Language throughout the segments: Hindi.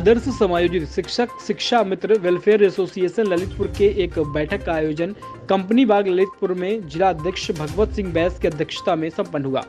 आदर्श समायोजित शिक्षक शिक्षा मित्र वेलफेयर एसोसिएशन ललितपुर के एक बैठक का आयोजन कंपनी बाग ललितपुर में जिला अध्यक्ष भगवत सिंह बैस की अध्यक्षता में संपन्न हुआ।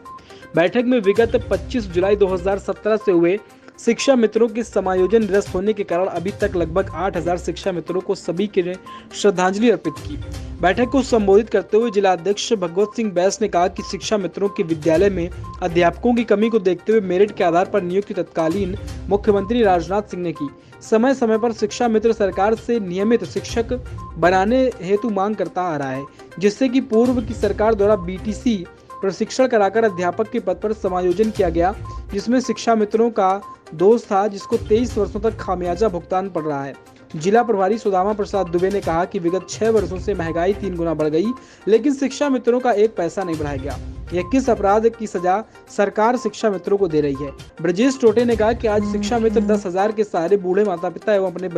बैठक में विगत 25 जुलाई 2017 से हुए शिक्षा मित्रों के समायोजन निरस्त होने के कारण अभी तक लगभग 8000 शिक्षा मित्रों को सभी ने श्रद्धांजलि अर्पित की। बैठक को संबोधित करते हुए जिला अध्यक्ष भगवत सिंह बैस ने कहा कि शिक्षा मित्रों के विद्यालय में अध्यापकों की कमी को देखते हुए मेरिट के आधार पर नियुक्ति तत्कालीन मुख्यमंत्री राजनाथ सिंह ने की। समय समय पर शिक्षा मित्र सरकार से नियमित शिक्षक बनाने हेतु मांग करता आ रहा है, जिससे कि पूर्व की सरकार द्वारा BTC प्रशिक्षण कराकर अध्यापक के पद पर समायोजन किया गया, जिसमें शिक्षा मित्रों का दोष था, जिसको 23 वर्षों तक खामियाजा भुगतान पड़ रहा है। जिला प्रभारी सुदामा प्रसाद दुबे ने कहा कि विगत 6 वर्षों से महंगाई 3 गुना बढ़ गई, लेकिन शिक्षा मित्रों का एक पैसा नहीं बढ़ाया गया। यह किस अपराध की सजा सरकार शिक्षा मित्रों को दे रही है। ब्रजेश टोटे ने कहा कि आज शिक्षा मित्र 10,000 के सहारे बूढ़े माता पिता एवं अपने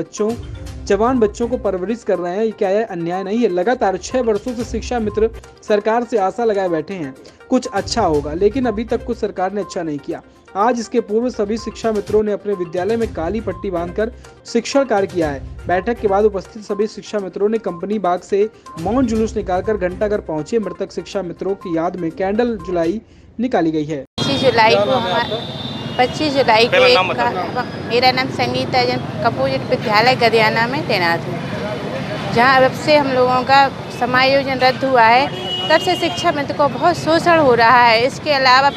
जवान बच्चों को परवरिश कर रहे हैं। क्या यह अन्याय नहीं है? लगातार 6 वर्षों से शिक्षा मित्र सरकार से आशा लगाए बैठे हैं कुछ अच्छा होगा, लेकिन अभी तक कुछ सरकार ने अच्छा नहीं किया। आज इसके पूर्व सभी शिक्षा मित्रों ने अपने विद्यालय में काली पट्टी बांधकर शिक्षण कार्य किया है। बैठक के बाद उपस्थित सभी शिक्षा मित्रों ने कंपनी बाग से मौन जुलूस निकालकर घंटाघर पहुंचे। मृतक शिक्षा मित्रों की याद में कैंडल जुलाई निकाली गई है। 25 जुलाई को मेरा नाम संगीता जन कपूर विद्यालय गदियाना में तैनात हूँ, जहाँ अब से हम लोगों का समायोजन रद्द हुआ है, तब से शिक्षा मित्र को बहुत शोषण हो रहा है। इसके अलावा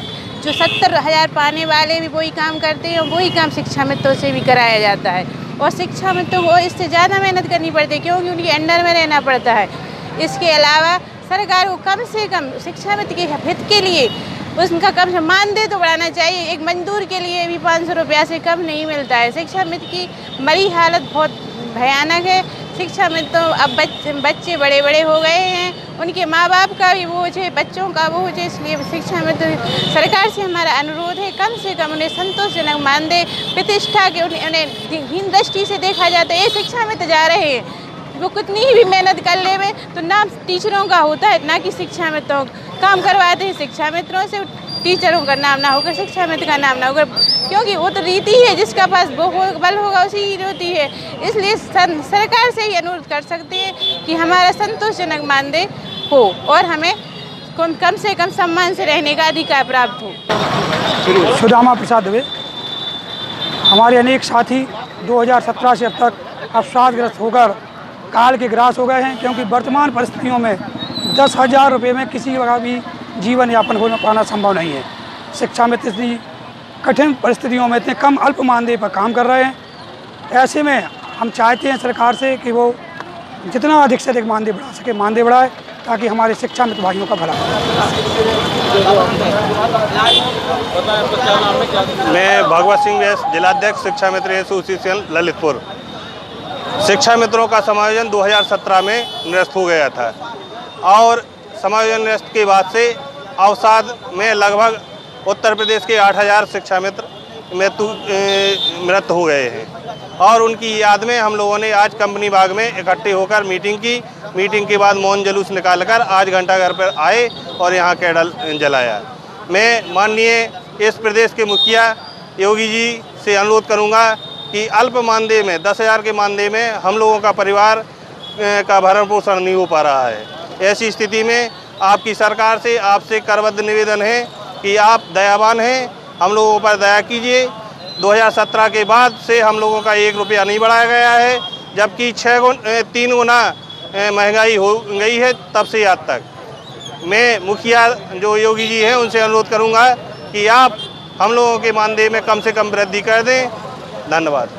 जो 70,000 पाने वाले भी वही काम करते हैं, वही काम शिक्षा मित्रों से भी कराया जाता है, और शिक्षा मित्रों को इससे ज़्यादा मेहनत करनी पड़ती है, क्योंकि उनके अंडर में रहना पड़ता है। इसके अलावा सरकार को कम से कम शिक्षा मित्र के हित के लिए उनका कम से मानदेय तो बढ़ाना चाहिए। एक मजदूर के लिए भी 500 रुपया से कम नहीं मिलता है। शिक्षा मित्र की मरी हालत बहुत भयानक है। शिक्षा मित्र तो अब बच्चे बड़े बड़े हो गए हैं, उनके माँ बाप का भी बोझ है, बच्चों का बोझ है। इसलिए शिक्षा मित्र सरकार से हमारा अनुरोध है, कम से कम उन्हें संतोषजनक मानदेय, प्रतिष्ठा के उन्हें हीन दृष्टि से देखा जाता है। ये शिक्षा मित्र जा रहे हैं, वो कितनी भी मेहनत कर ले तो नाम टीचरों का होता है, ना कि शिक्षा मित्रों काम करवाते हैं। शिक्षा मित्रों से टीचरों का नाम ना होगा, शिक्षा मित्र का नाम ना होगा, क्योंकि वो तो रीति है, जिसका पास बल होगा उसी की रीति है। इसलिए सरकार से ही अनुरोध कर सकते हैं कि हमारा संतोषजनक मानदेय हो और हमें कम से कम सम्मान से रहने का अधिकार प्राप्त हो। सुदामा प्रसाद दुबे। हमारे अनेक साथी 2017 से अब तक अवसादग्रस्त होकर काल के ग्रास हो गए हैं, क्योंकि वर्तमान परिस्थितियों में 10,000 रुपये में किसी का भी जीवन यापन हो पाना संभव नहीं है। शिक्षा मित्र इतनी कठिन परिस्थितियों में इतने कम अल्प मानदेय पर काम कर रहे हैं। ऐसे में हम चाहते हैं सरकार से कि वो जितना अधिक से अधिक मानदेय बढ़ा सके मानदेय बढ़ाए, ताकि हमारे शिक्षा मित्र भाइयों का भला हो। मैं भगवत सिंह बैस, जिलाध्यक्ष शिक्षा मित्र एसोसिएशन ललितपुर। शिक्षा मित्रों का समायोजन 2017 में निरस्त हो गया था, और समायोजन निरस्त के बाद से अवसाद में लगभग उत्तर प्रदेश के 8000 शिक्षा मित्र मृत हो गए हैं, और उनकी याद में हम लोगों ने आज कंपनी बाग में इकट्ठे होकर मीटिंग की। मीटिंग के बाद मौन जुलूस निकालकर आज घंटाघर पर आए और यहाँ कैंडल जलाया। मैं माननीय इस प्रदेश के मुखिया योगी जी से अनुरोध करूँगा कि अल्प मानदेय में 10,000 के मानदेय में हम लोगों का परिवार का भरण पोषण नहीं हो पा रहा है। ऐसी स्थिति में आपकी सरकार से आपसे करबद्ध निवेदन है कि आप दयावान हैं, हम लोगों पर दया कीजिए। 2017 के बाद से हम लोगों का 1 रुपया नहीं बढ़ाया गया है, जबकि 3 गुना महंगाई हो गई है तब से आज तक। मैं मुखिया जो योगी जी हैं उनसे अनुरोध करूंगा कि आप हम लोगों के मानदेय में कम से कम वृद्धि कर दें। धन्यवाद।